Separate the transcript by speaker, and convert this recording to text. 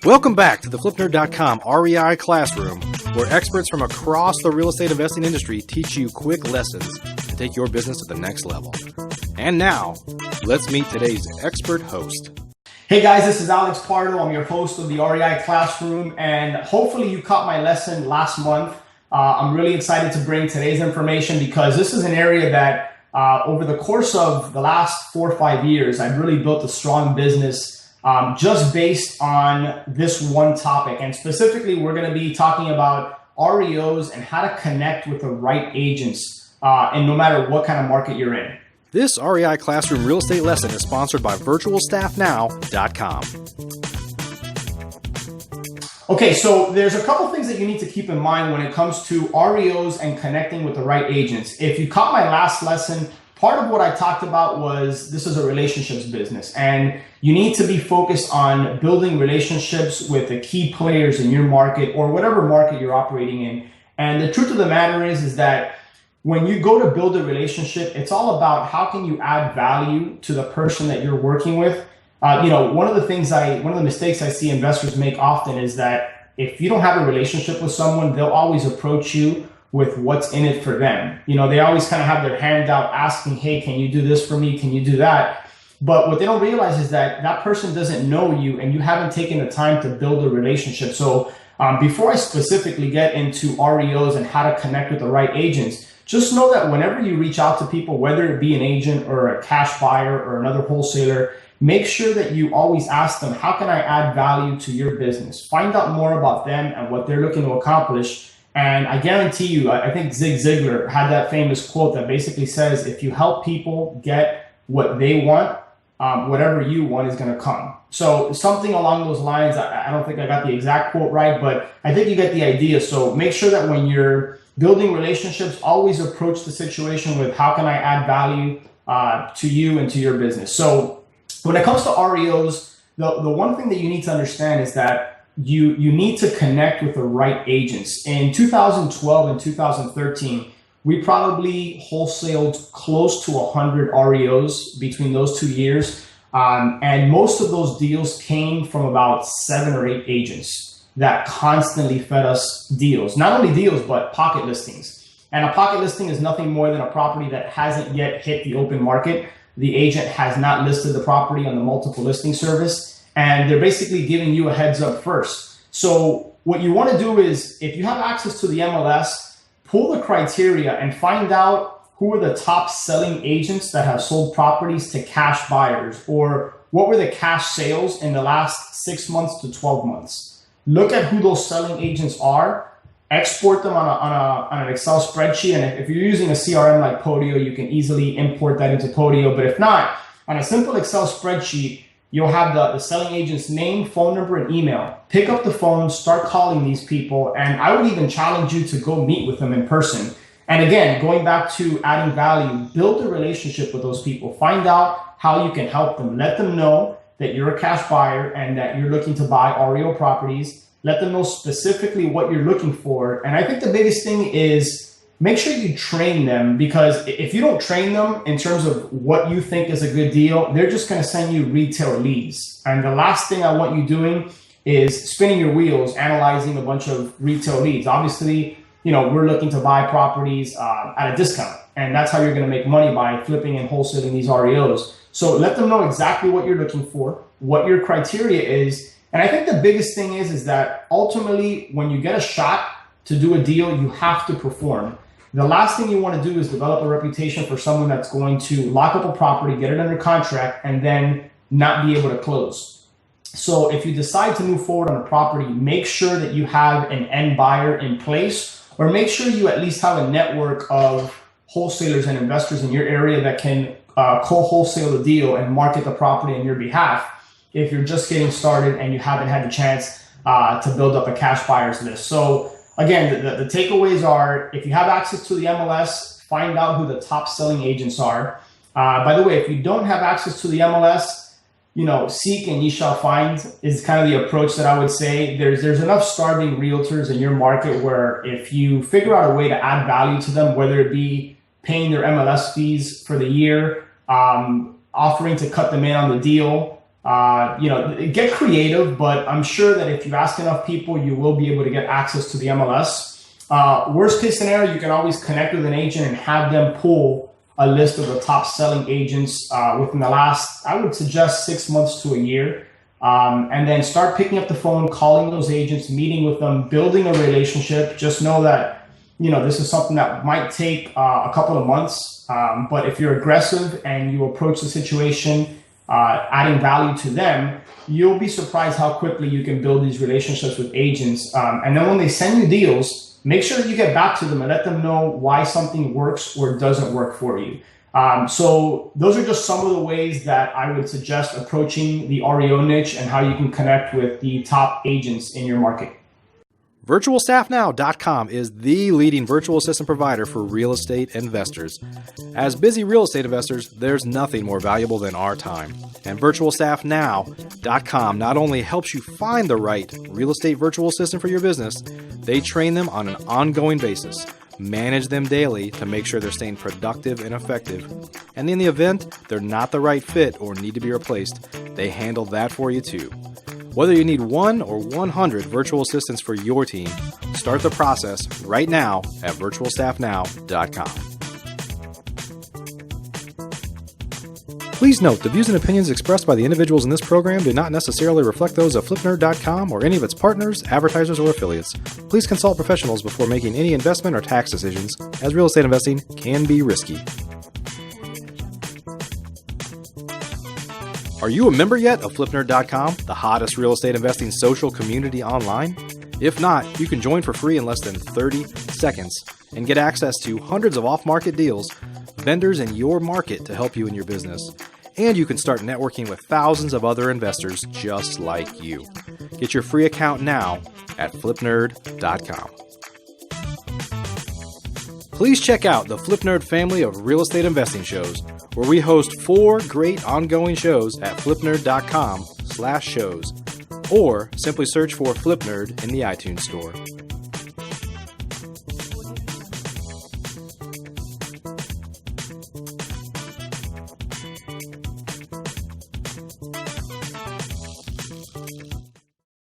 Speaker 1: Welcome back to the FlipNerd.com REI Classroom, where experts from across the real estate investing industry teach you quick lessons to take your business to the next level. And now, let's meet today's expert host.
Speaker 2: Hey guys, this is Alex Pardo. I'm your host of the REI Classroom, and hopefully you caught my lesson last month. I'm really excited to bring today's information because this is an area that over the course of the last 4 or 5 years, I've really built a strong business just based on this one topic. And specifically, we're going to be talking about REOs and how to connect with the right agents, and no matter what kind of market you're in.
Speaker 1: This REI Classroom real estate lesson is sponsored by virtualstaffnow.com.
Speaker 2: Okay, so there's a couple things that you need to keep in mind when it comes to REOs and connecting with the right agents. If you caught my last lesson, part of what I talked about was this is a relationships business, and you need to be focused on building relationships with the key players in your market or whatever market you're operating in. And the truth of the matter is that when you go to build a relationship, it's all about how can you add value to the person that you're working with. One of the mistakes I see investors make often is that if you don't have a relationship with someone, they'll always approach you with what's in it for them. They always kind of have their hand out asking, hey, can you do this for me? Can you do that? But what they don't realize is that that person doesn't know you and you haven't taken the time to build a relationship. So before I specifically get into REOs and how to connect with the right agents, just know that whenever you reach out to people, whether it be an agent or a cash buyer or another wholesaler, make sure that you always ask them, how can I add value to your business? Find out more about them and what they're looking to accomplish. And I guarantee you, I think Zig Ziglar had that famous quote that basically says, if you help people get what they want, whatever you want is going to come. So something along those lines. I don't think I got the exact quote right, but I think you get the idea. So make sure that when you're building relationships, always approach the situation with how can I add value to you and to your business. So when it comes to REOs, the one thing that you need to understand is that you need to connect with the right agents. In 2012 and 2013, we probably wholesaled close to 100 REOs between those 2 years. And most of those deals came from about 7 or 8 agents that constantly fed us deals. Not only deals, but pocket listings. And a pocket listing is nothing more than a property that hasn't yet hit the open market. The agent has not listed the property on the multiple listing service, and they're basically giving you a heads up first. So what you want to do is, if you have access to the MLS, pull the criteria and find out who are the top selling agents that have sold properties to cash buyers, or what were the cash sales in the last 6 months to 12 months. Look at who those selling agents are, export them on an Excel spreadsheet. And if you're using a CRM like Podio, you can easily import that into Podio. But if not, on a simple Excel spreadsheet, you'll have the selling agent's name, phone number, and email. Pick up the phone, start calling these people. And I would even challenge you to go meet with them in person. And again, going back to adding value, build a relationship with those people. Find out how you can help them. Let them know that you're a cash buyer and that you're looking to buy REO properties. Let them know specifically what you're looking for. And I think the biggest thing is make sure you train them, because if you don't train them in terms of what you think is a good deal, they're just going to send you retail leads. And the last thing I want you doing is spinning your wheels, analyzing a bunch of retail leads. Obviously, we're looking to buy properties at a discount, and that's how you're going to make money, by flipping and wholesaling these REOs. So let them know exactly what you're looking for, what your criteria is. And I think the biggest thing is that ultimately, when you get a shot to do a deal, you have to perform. The last thing you want to do is develop a reputation for someone that's going to lock up a property, get it under contract, and then not be able to close. So if you decide to move forward on a property, make sure that you have an end buyer in place, or make sure you at least have a network of wholesalers and investors in your area that can co-wholesale the deal and market the property on your behalf if you're just getting started and you haven't had the chance to build up a cash buyers list. So again, the takeaways are, if you have access to the MLS, find out who the top selling agents are. By the way, if you don't have access to the MLS, seek and ye shall find is kind of the approach that I would say. There's enough starving realtors in your market where if you figure out a way to add value to them, whether it be paying their MLS fees for the year, offering to cut them in on the deal. Get creative, but I'm sure that if you ask enough people, you will be able to get access to the MLS. Worst case scenario, you can always connect with an agent and have them pull a list of the top selling agents within the last, I would suggest 6 months to a year. And then start picking up the phone, calling those agents, meeting with them, building a relationship. Just know that, this is something that might take a couple of months. But if you're aggressive and you approach the situation, adding value to them, you'll be surprised how quickly you can build these relationships with agents. And then when they send you deals, make sure that you get back to them and let them know why something works or doesn't work for you. So those are just some of the ways that I would suggest approaching the REO niche and how you can connect with the top agents in your market.
Speaker 1: VirtualStaffNow.com is the leading virtual assistant provider for real estate investors. As busy real estate investors, there's nothing more valuable than our time. And VirtualStaffNow.com not only helps you find the right real estate virtual assistant for your business, they train them on an ongoing basis, manage them daily to make sure they're staying productive and effective. And in the event they're not the right fit or need to be replaced, they handle that for you too. Whether you need 1 or 100 virtual assistants for your team, start the process right now at VirtualStaffNow.com. Please note, the views and opinions expressed by the individuals in this program do not necessarily reflect those of FlipNerd.com or any of its partners, advertisers, or affiliates. Please consult professionals before making any investment or tax decisions, as real estate investing can be risky. Are you a member yet of FlipNerd.com, the hottest real estate investing social community online? If not, you can join for free in less than 30 seconds and get access to hundreds of off-market deals, vendors in your market to help you in your business. And you can start networking with thousands of other investors just like you. Get your free account now at FlipNerd.com. Please check out the FlipNerd family of real estate investing shows, where we host 4 great ongoing shows at FlipNerd.com/shows, or simply search for FlipNerd in the iTunes Store.